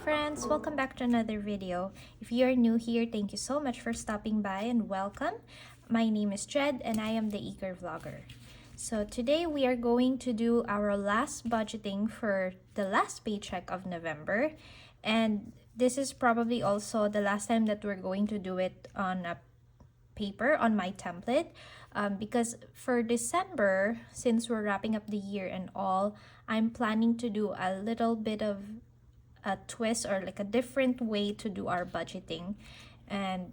friends, welcome back to another video. If you are new here, thank you so much for stopping by and welcome. My name is Jed and I am the Eager Vlogger. So today we are going to do our last budgeting for the last paycheck of November, and this is probably also the last time that we're going to do it on a paper on my template, because for December, since we're wrapping up the year and all, I'm planning to do a little bit of a twist or like a different way to do our budgeting, and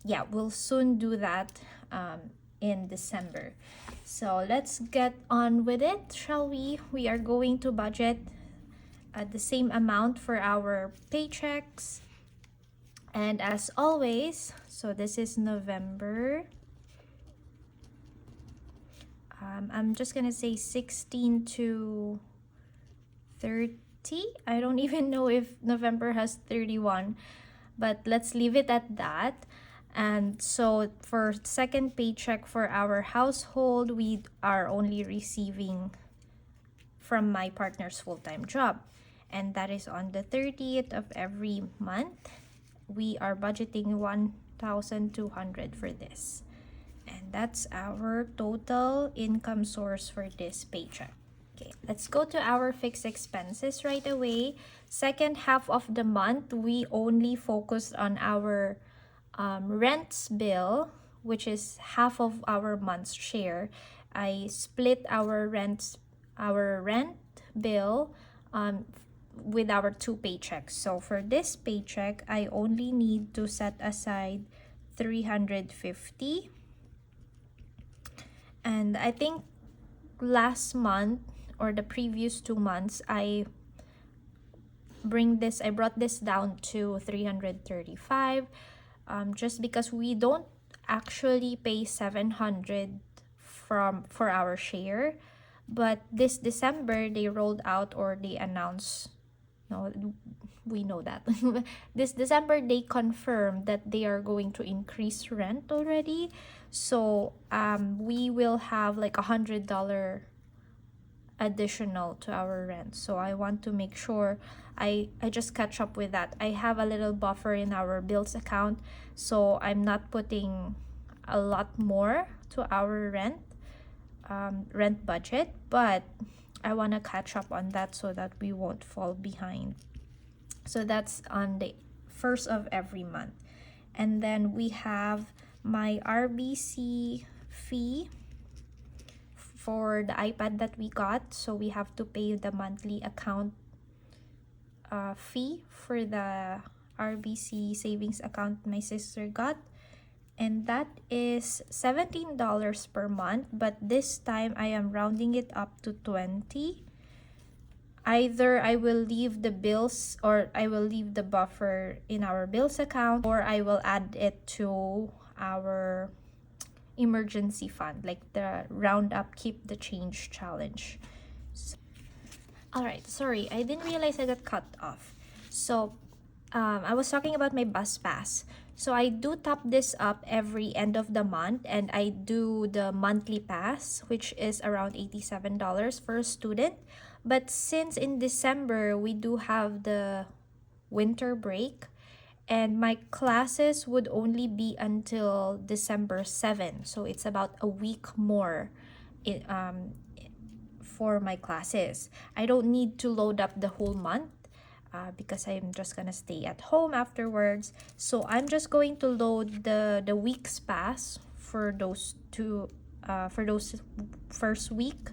yeah, we'll soon do that in December. So let's get on with it, shall we are going to budget the same amount for our paychecks, and as always, so this is November. I'm just gonna say 16 to 30. I don't even know if November has 31, but let's leave it at that. And so for second paycheck for our household, we are only receiving from my partner's full-time job, and that is on the 30th of every month. We are budgeting 1,200 for this, and that's our total income source for this paycheck. Okay, let's go to our fixed expenses right away. Second half of the month, we only focused on our rents bill, which is half of our month's share. I split our rent bill with our two paychecks. So for this paycheck, I only need to set aside 350. And I think last month or the previous 2 months, I brought this down to 335, just because we don't actually pay 700 for our share, but this December they rolled out, or they announced, no, we know that this December they confirmed that they are going to increase rent already. So we will have like $100 additional to our rent. So I want to make sure I just catch up with that. I have a little buffer in our bills account, so I'm not putting a lot more to our rent budget, but I want to catch up on that so that we won't fall behind. So that's on the first of every month. And then we have my RBC fee for the iPad that we got. So we have to pay the monthly account fee for the RBC savings account my sister got, and that is $17 per month, but this time I am rounding it up to 20. Either I will leave the bills, or I will leave the buffer in our bills account, or I will add it to our emergency fund, like the round up keep the change challenge. Alright, sorry, I didn't realize I got cut off. So I was talking about my bus pass. So I do top this up every end of the month, and I do the monthly pass, which is around $87 for a student. But since in December we do have the winter break, and my classes would only be until December 7, so it's about a week more for my classes. I don't need to load up the whole month because I'm just gonna stay at home afterwards. So I'm just going to load the week's pass for those first week,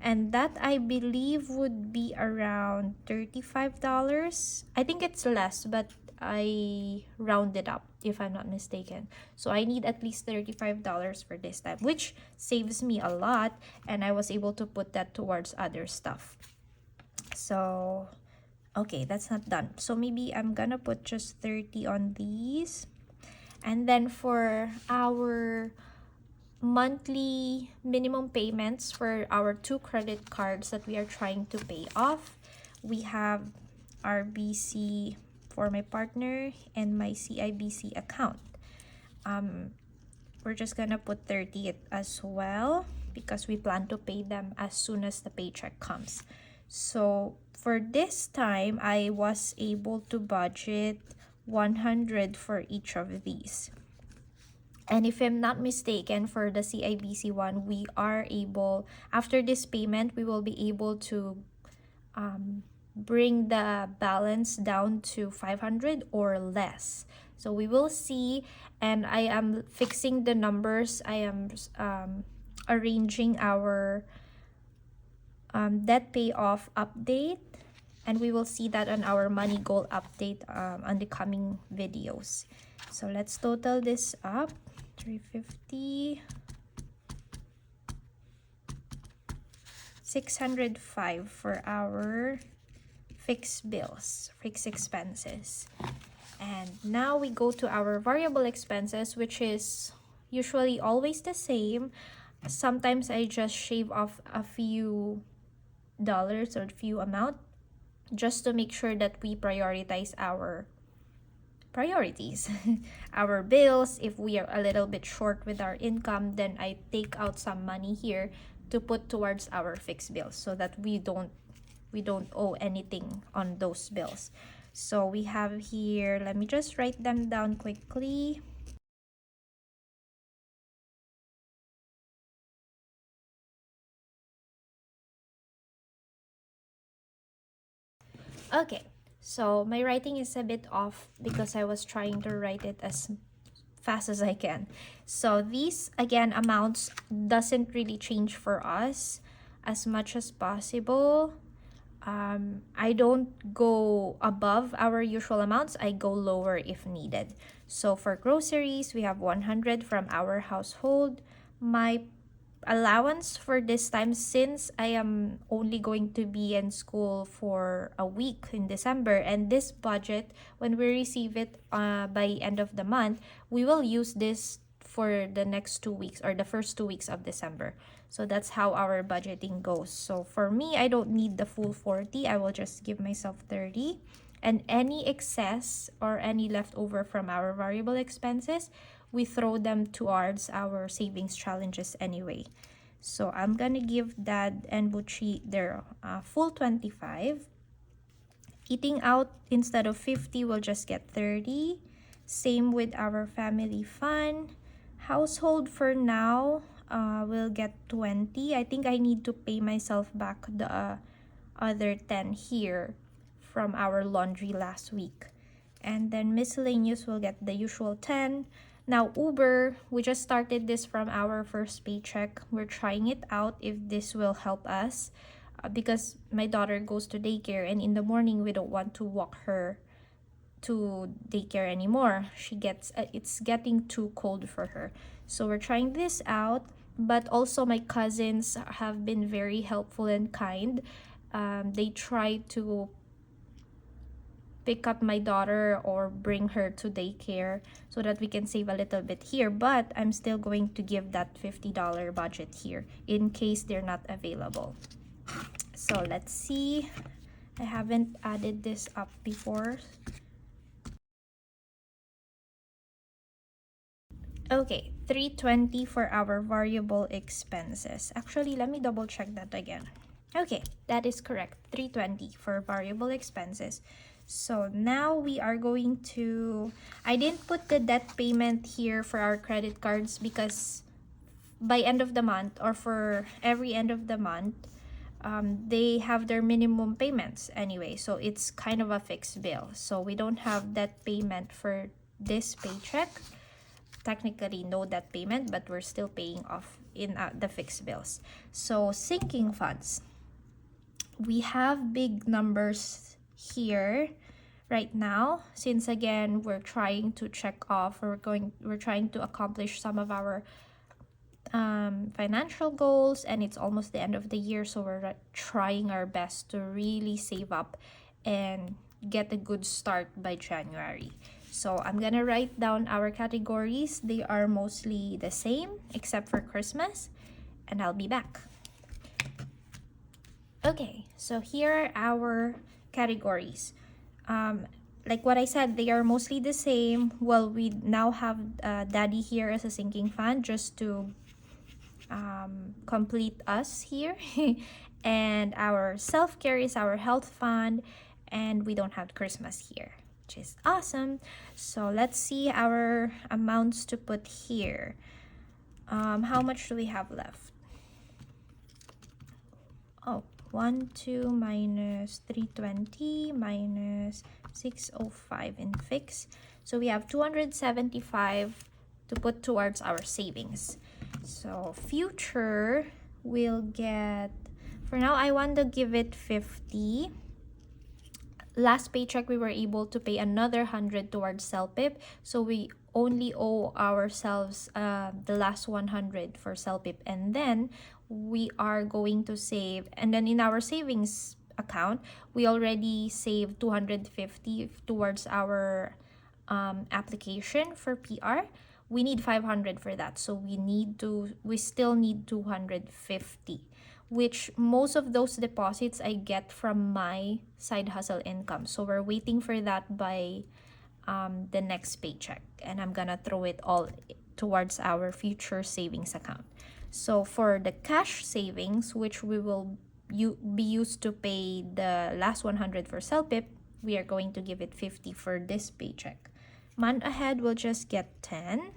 and that I believe would be around $35. I think it's less, but I rounded up if I'm not mistaken. So I need at least $35 for this time, which saves me a lot, and I was able to put that towards other stuff. So okay, that's not done. So maybe I'm gonna put just 30 on these. And then for our monthly minimum payments for our 2 credit cards that we are trying to pay off, we have RBC for my partner and my CIBC account. We're just gonna put 30 as well because we plan to pay them as soon as the paycheck comes. So for this time, I was able to budget 100 for each of these. And if I'm not mistaken, for the CIBC one, we are able, after this payment, we will be able to bring the balance down to 500 or less. So we will see, and I am fixing the numbers. I am arranging our debt payoff update, and we will see that on our money goal update on the coming videos. So let's total this up. 350, 605 for our fixed bills, fixed expenses. And now we go to our variable expenses, which is usually always the same. Sometimes I just shave off a few dollars or a few amount just to make sure that we prioritize our priorities. Our bills. If we are a little bit short with our income, then I take out some money here to put towards our fixed bills so that we don't owe anything on those bills. So we have here, let me just write them down quickly. Okay, so my writing is a bit off because I was trying to write it as fast as I can. So these, again, amounts doesn't really change for us as much as possible. I don't go above our usual amounts. I go lower if needed. So for groceries, we have 100 from our household. My allowance for this time, since I am only going to be in school for a week in December, and this budget, when we receive it by end of the month, we will use this for the next 2 weeks or the first 2 weeks of December. So that's how our budgeting goes. So for me, I don't need the full 40. I will just give myself 30. And any excess or any leftover from our variable expenses, we throw them towards our savings challenges anyway. So I'm gonna give Dad and Buchi their full 25. Eating out, instead of 50, we'll just get 30. Same with our family fun. Household for now, we'll get 20. I think I need to pay myself back the other 10 here from our laundry last week. And then miscellaneous will get the usual 10. Now Uber, we just started this from our first paycheck. We're trying it out if this will help us because my daughter goes to daycare, and in the morning we don't want to walk her to daycare anymore. She gets it's getting too cold for her. So we're trying this out, but also my cousins have been very helpful and kind. They try to pick up my daughter or bring her to daycare so that we can save a little bit here, but I'm still going to give that $50 budget here in case they're not available. So let's see. I haven't added this up before. Okay, 320 for our variable expenses. Actually, let me double check that again. Okay, that is correct. 320 for variable expenses. So now we are going to, I didn't put the debt payment here for our credit cards because by end of the month or for every end of the month, they have their minimum payments anyway. So it's kind of a fixed bill. So we don't have debt payment for this paycheck. Technically no debt payment, but we're still paying off in the fixed bills. So sinking funds, we have big numbers here right now, since again we're trying to check off, we're trying to accomplish some of our financial goals, and it's almost the end of the year, so we're trying our best to really save up and get a good start by January. So I'm gonna write down our categories. They are mostly the same except for Christmas, and I'll be back. Okay, so here are our categories. Like what I said, they are mostly the same. Well, we now have Daddy here as a sinking fund just to complete us here. And our self-care is our health fund, and we don't have Christmas here, which is awesome. So let's see our amounts to put here. How much do we have left? Oh, 1, 2 minus 320 minus 605 in fix. So we have 275 to put towards our savings. So future will get, for now I want to give it 50. Last paycheck we were able to pay another 100 towards CELPIP, so we only owe ourselves the last 100 for CELPIP, and then we are going to save, and then in our savings account we already saved 250 towards our application for PR. We need 500 for that, so we still need 250, which most of those deposits I get from my side hustle income. So we're waiting for that by the next paycheck, and I'm gonna throw it all towards our future savings account. So for the cash savings, which we will be used to pay the last 100 for CELPIP, we are going to give it 50 for this paycheck. Month ahead will just get 10.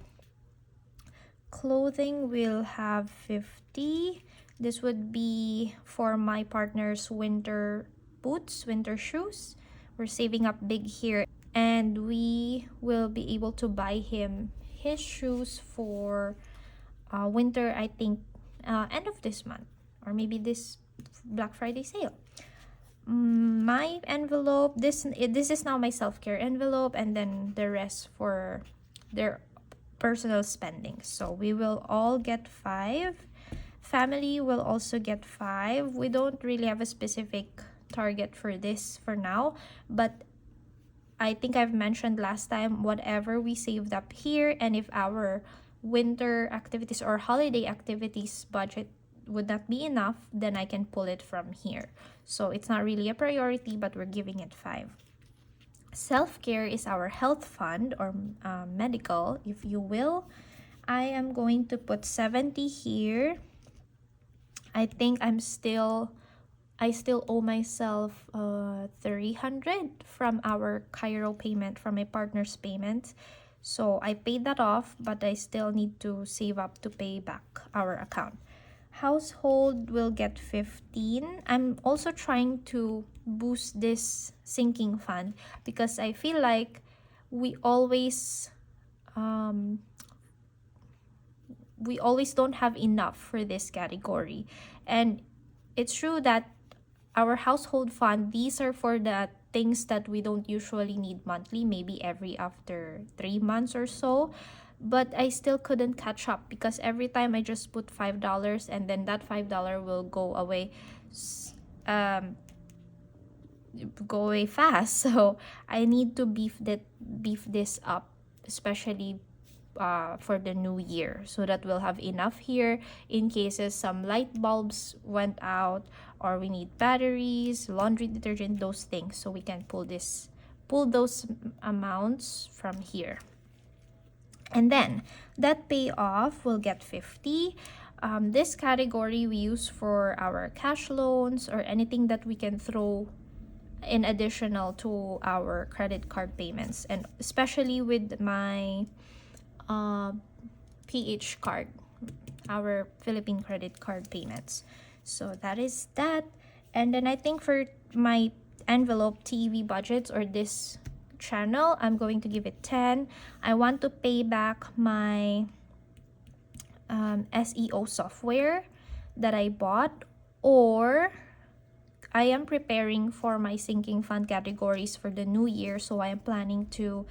Clothing will have 50. This would be for my partner's winter boots, winter shoes. We're saving up big here, and we will be able to buy him his shoes for winter, I think end of this month, or maybe this Black Friday sale. My envelope, this is now my self-care envelope, and then the rest for their personal spending. So we will all get 5. Family will also get 5. We don't really have a specific target for this for now, but I think I've mentioned last time, whatever we saved up here, and if our winter activities or holiday activities budget would not be enough, then I can pull it from here. So it's not really a priority, but we're giving it 5. Self-care is our health fund, or medical, if you will. I am going to put 70 here. I think I still owe myself 300 from our Cairo payment, from my partner's payment. So I paid that off, but I still need to save up to pay back our account. Household will get 15. I'm also trying to boost this sinking fund because I feel like we always don't have enough for this category. And it's true that our household fund, these are for the things that we don't usually need monthly, maybe every after 3 months or so. But I still couldn't catch up because every time I just put $5, and then that $5 will go away fast. So I need to beef this up, especially for the new year, so that we'll have enough here in cases some light bulbs went out, or we need batteries, laundry detergent, those things, so we can pull those amounts from here. And then that payoff will get 50. This category we use for our cash loans or anything that we can throw in additional to our credit card payments, and especially with my PH card, our Philippine credit card payments. So that is that. And then I think for my envelope TV budgets, or this channel, I'm going to give it 10. I want to pay back my SEO software that I bought, or I am preparing for my sinking fund categories for the new year, so I am planning to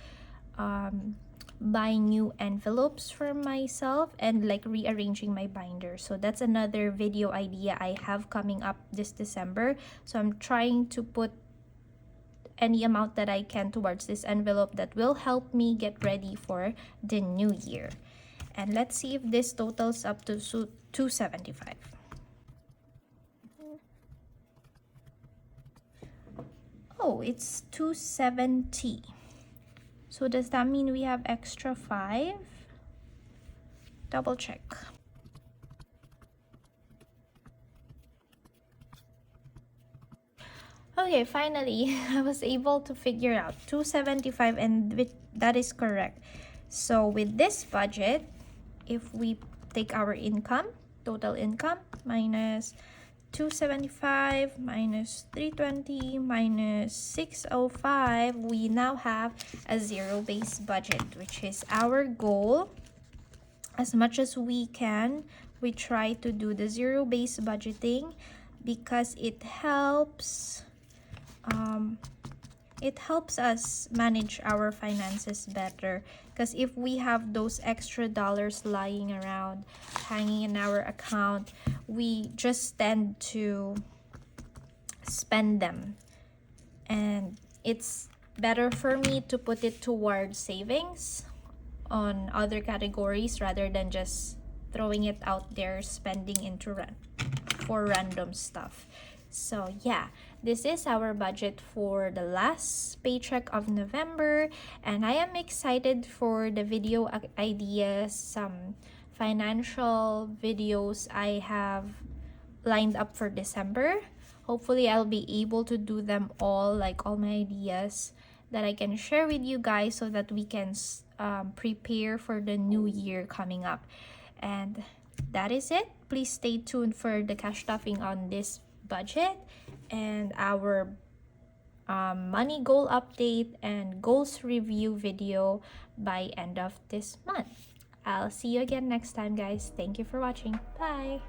buy new envelopes for myself and like rearranging my binder. So that's another video idea I have coming up this December. So I'm trying to put any amount that I can towards this envelope that will help me get ready for the new year. And let's see if this totals up to 275. Oh, it's 270. So does that mean we have extra 5? Double check. Okay, finally, I was able to figure out 275, and that is correct. So with this budget, if we take our income, total income minus 275 minus 320 minus 605, we now have a zero-based budget, which is our goal. As much as we can, we try to do the zero-based budgeting because um, it helps us manage our finances better. Because if we have those extra dollars lying around, hanging in our account, we just tend to spend them. And it's better for me to put it towards savings on other categories rather than just throwing it out there, spending into for random stuff. So yeah, this is our budget for the last paycheck of November, and I am excited for the video ideas, some financial videos I have lined up for December. Hopefully I'll be able to do them all, like all my ideas that I can share with you guys so that we can prepare for the new year coming up. And that is it. Please stay tuned for the cash stuffing on this budget and our money goal update and goals review video by end of this month. I'll see you again next time, guys. Thank you for watching. Bye.